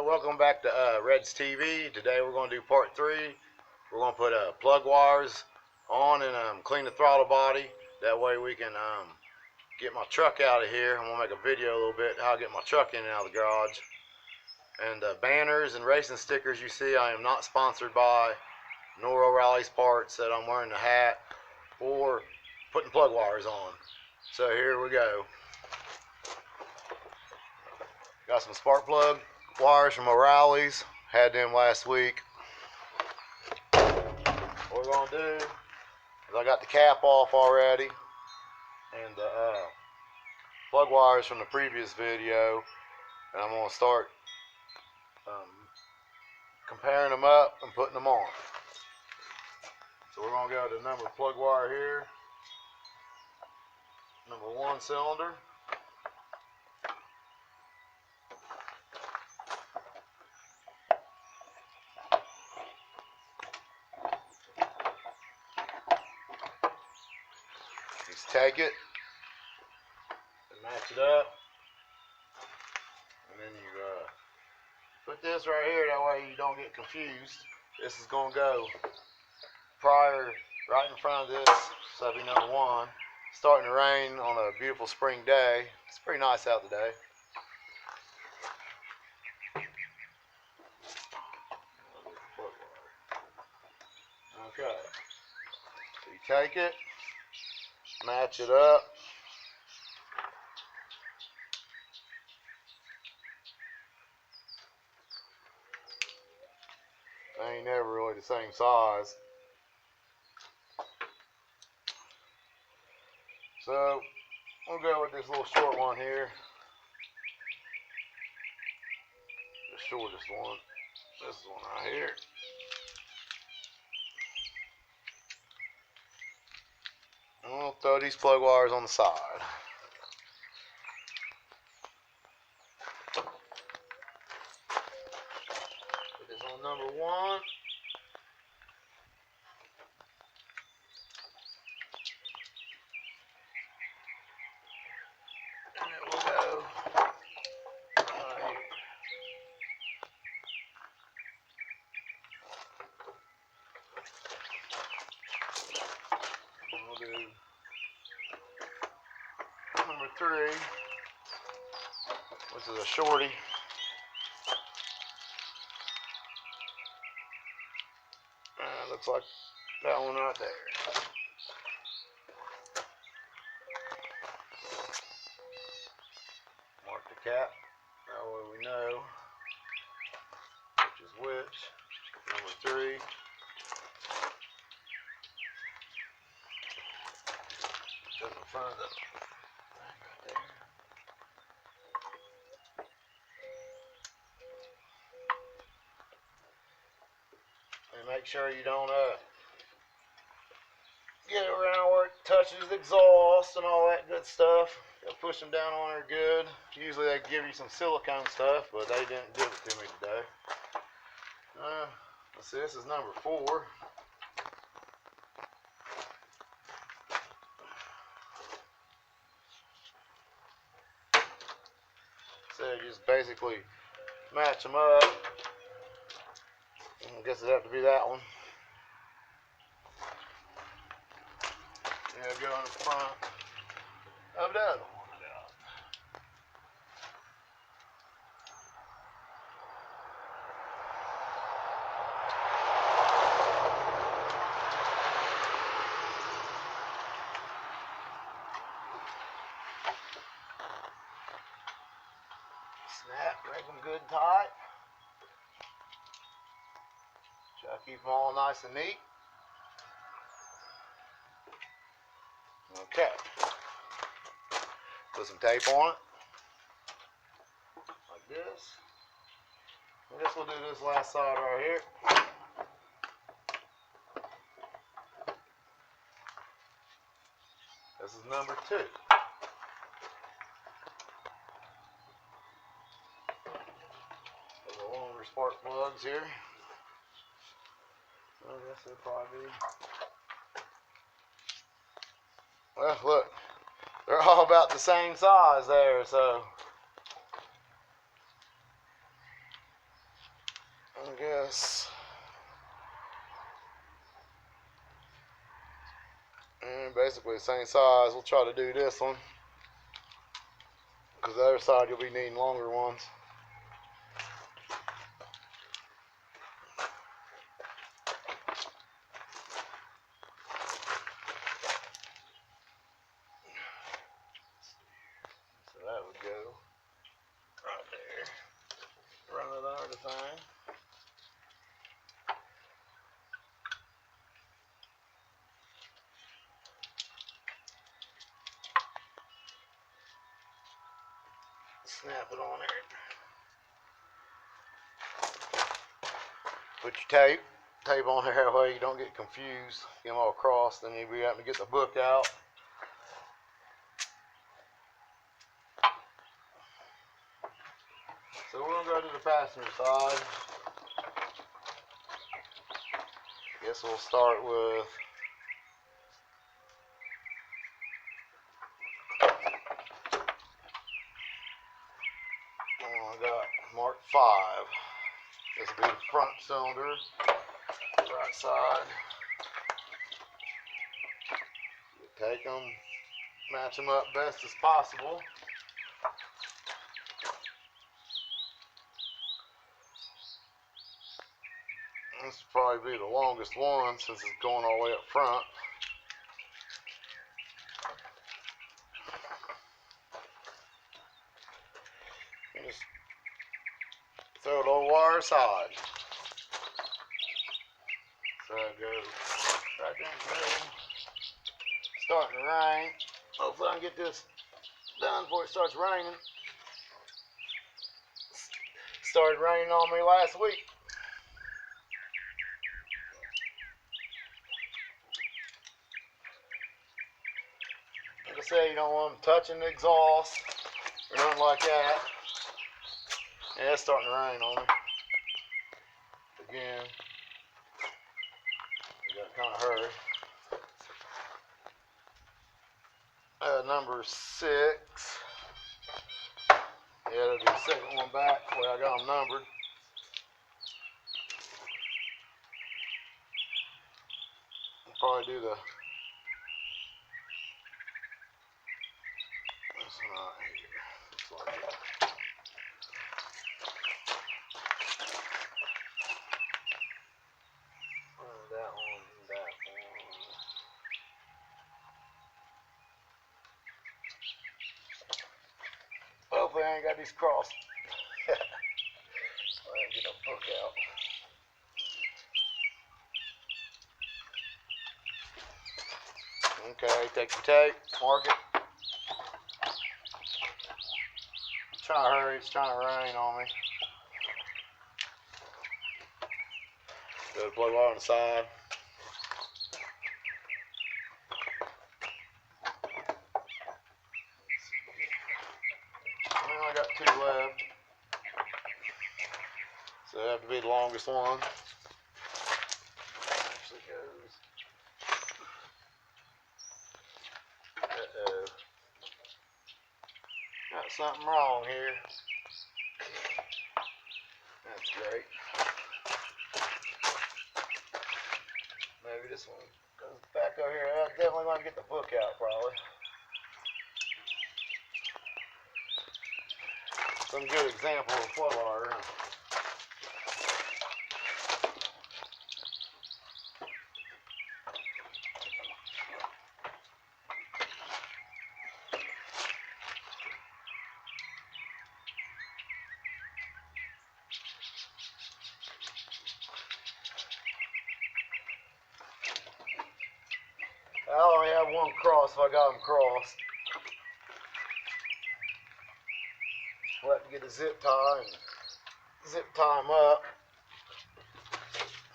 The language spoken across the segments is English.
Welcome back to Red's TV. Today we're going to do part 3. We're going to put plug wires on and clean the throttle body. That way we can get my truck out of here. I'm going to make a video a little bit how I get my truck in and out of the garage. And banners and racing stickers you see, I am not sponsored by nor O'Reilly's parts that I'm wearing the hat or putting plug wires on. So here we go. Got some spark plug wires from O'Reilly's. Had them last week. What we're going to do is I got the cap off already and the plug wires from the previous video, and I'm going to start comparing them up and putting them on. So we're going to go to the number plug wire here. Number 1 cylinder. Just take it and match it up, and then you put this right here, that way you don't get confused. This is going to go right in front of this, so that'll be number 1. It's starting to rain on a beautiful spring day. It's pretty nice out today. Okay, so you take it, match it up. They ain't never really the same size. So we'll go with this little short one here. The shortest one. This one right here. And we'll throw these plug wires on the side. Put this on number 1. And it will go right here. We'll do number 3, which is a shorty. Looks like that one right there. Mark the cap, that way we know which is which. Number 3. Just in front of the thing right there. And make sure you don't get it around where it touches the exhaust and all that good stuff. You'll push them down on there good. Usually they give you some silicone stuff, but they didn't give it to me today. Let's see, this is number 4. So you just basically match them up. I guess it'd have to be that one. Yeah, go in the front of the other one. Snap, make them good and tight. Try to keep them all nice and neat. Okay. Put some tape on it. Like this. I guess we'll do this last side right here. This is number 2. There's a longer spark plugs here. I guess it'll probably be. Well, look, they're all about the same size there, so I guess. And basically the same size. We'll try to do this one, because the other side you'll be needing longer ones. So that would go right there. Run it under the thing. Snap it on there. Put your tape on there, that way you don't get confused. Get them all across, then you'll be having to get the book out. So we're gonna go to the passenger side. Guess we'll start with I got Mark 5. This will be the front cylinder, right side. You take them, match them up best as possible. This will probably be the longest one since it's going all the way up front. And just throw the little wire aside. So it goes right there in the middle. Starting to rain. Hopefully I can get this done before it starts raining. Started raining on me last week. Like I said, you don't want them touching the exhaust or nothing like that. Yeah, it's starting to rain on me. Again, you gotta kind of hurry. Number 6. Yeah, that'll be the second one back where I got them numbered. I'll probably do this one right here. Looks like it. That one, that one. Hopefully I ain't got these crossed. I'll get a book out. Okay, take your tape, mark it. Trying to hurry, it's trying to rain on me. Go to plug wire on the side. I got 2 left. So that have to be the longest one. Actually goes. Uh-oh. Got something wrong here. That's great. Maybe this one goes back over here. I definitely want to get the book out, probably. Some good example of plug wire. I only have one cross if I got them crossed. We'll have to get a zip tie and zip tie them up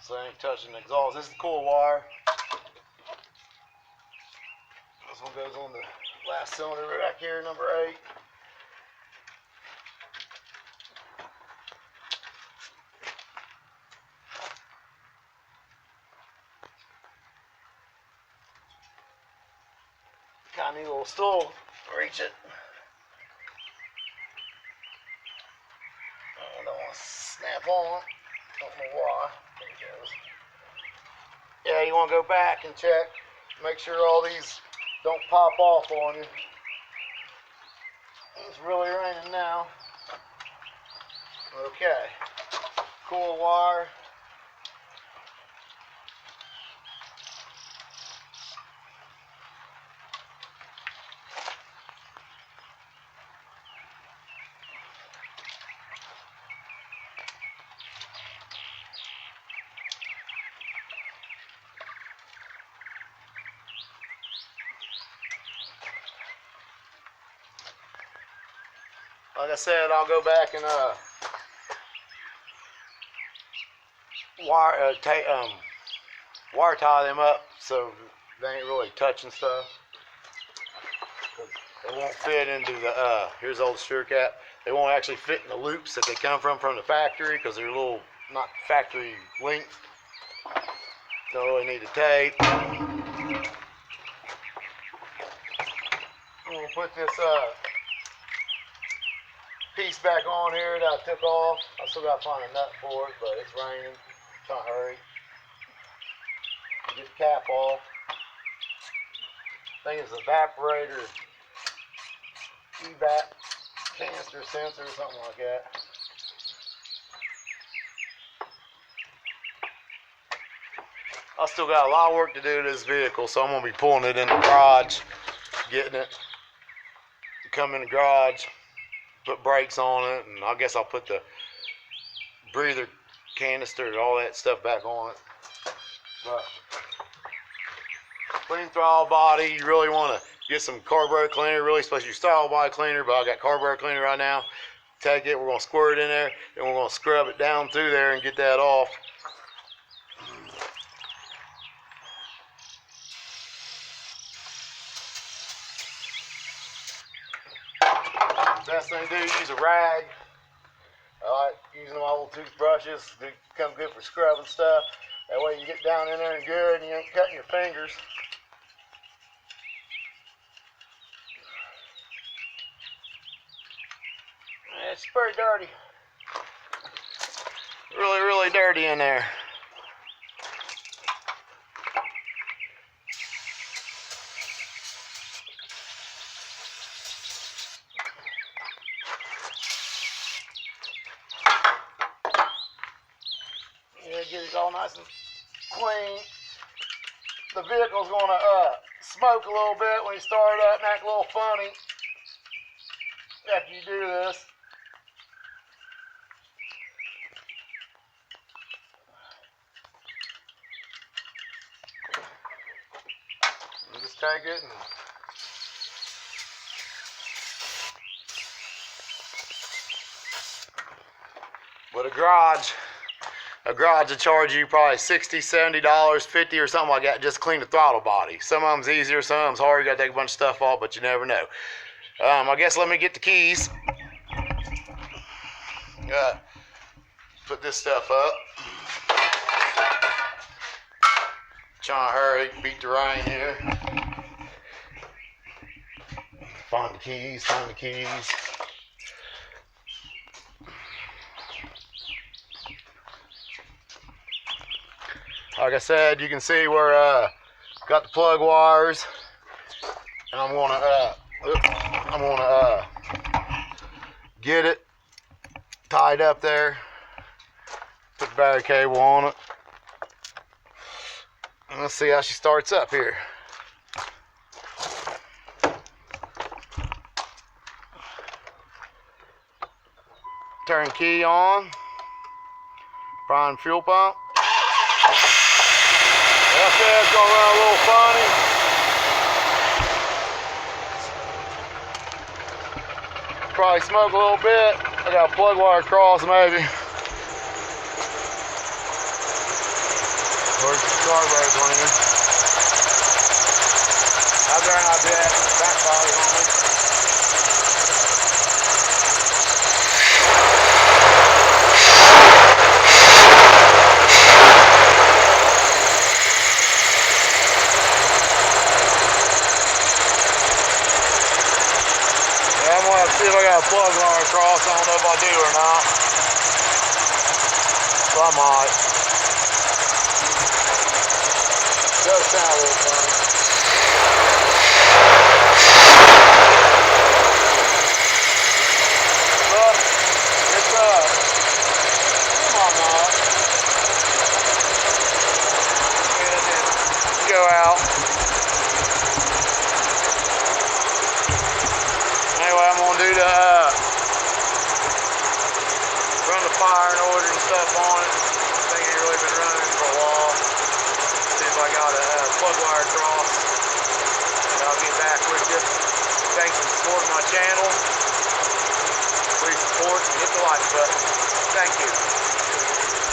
so they ain't touching the exhaust. This is the coil wire. This one goes on the last cylinder back here, number 8. Kind of need a little stool to reach it. I don't want to snap on. Don't know why. There it goes. Yeah, you want to go back and check. Make sure all these don't pop off on you. It's really raining now. Okay. Coil wire. Like I said, I'll go back and wire tie them up so they ain't really touching stuff. They won't fit into the here's the old screw cap. They won't actually fit in the loops that they come from the factory because they're little not factory length. So they need a tape. I'm gonna put this piece back on here that I took off. I still gotta find a nut for it, but it's raining. I'm trying to hurry. Get the cap off. I think it's evaporator, evap canister sensor or something like that. I still got a lot of work to do to this vehicle, so I'm gonna be pulling it in the garage, getting it, come in the garage, put brakes on it, and I guess I'll put the breather canister and all that stuff back on it. But clean throttle body, you really want to get some carburetor cleaner, really supposed to use throttle body cleaner, but I got carburetor cleaner right now. Take it, we're going to squirt it in there, and we're going to scrub it down through there and get that off. Best thing to do is use a rag. I like using my old toothbrushes. They come good for scrubbing stuff. That way you get down in there and good and you ain't cutting your fingers. It's pretty dirty. Really, really dirty in there. Yeah, get it all nice and clean. The vehicle's gonna smoke a little bit when you start it up and act a little funny after you do this. You just take it and but a garage will charge you probably $60, $70, $50 or something like that just to clean the throttle body. Some of them's easier, some of them's hard. You gotta take a bunch of stuff off, but you never know. I guess let me get the keys. Put this stuff up. Trying to hurry, beat the rain here. Find the keys, find the keys. Like I said, you can see where got the plug wires, and I'm gonna get it tied up there. Put the battery cable on it, and let's see how she starts up here. Turn key on. Prime fuel pump. Like I said, it's gonna run a little funny. Probably smoke a little bit. I got a plug wire across maybe. Where's the carburetor cleaner? I better not be having the backfire on me. See if I got a plug wire across. I don't know if I do or not. so I might. It does sound a little funny. But it's come on now. Go out. Anyway, I'm gonna do the run the firing order and stuff on it. This thing ain't really been running for a while. See if I got a plug wire across. And I'll get back with you. Thanks for supporting my channel. Please support and hit the like button. Thank you.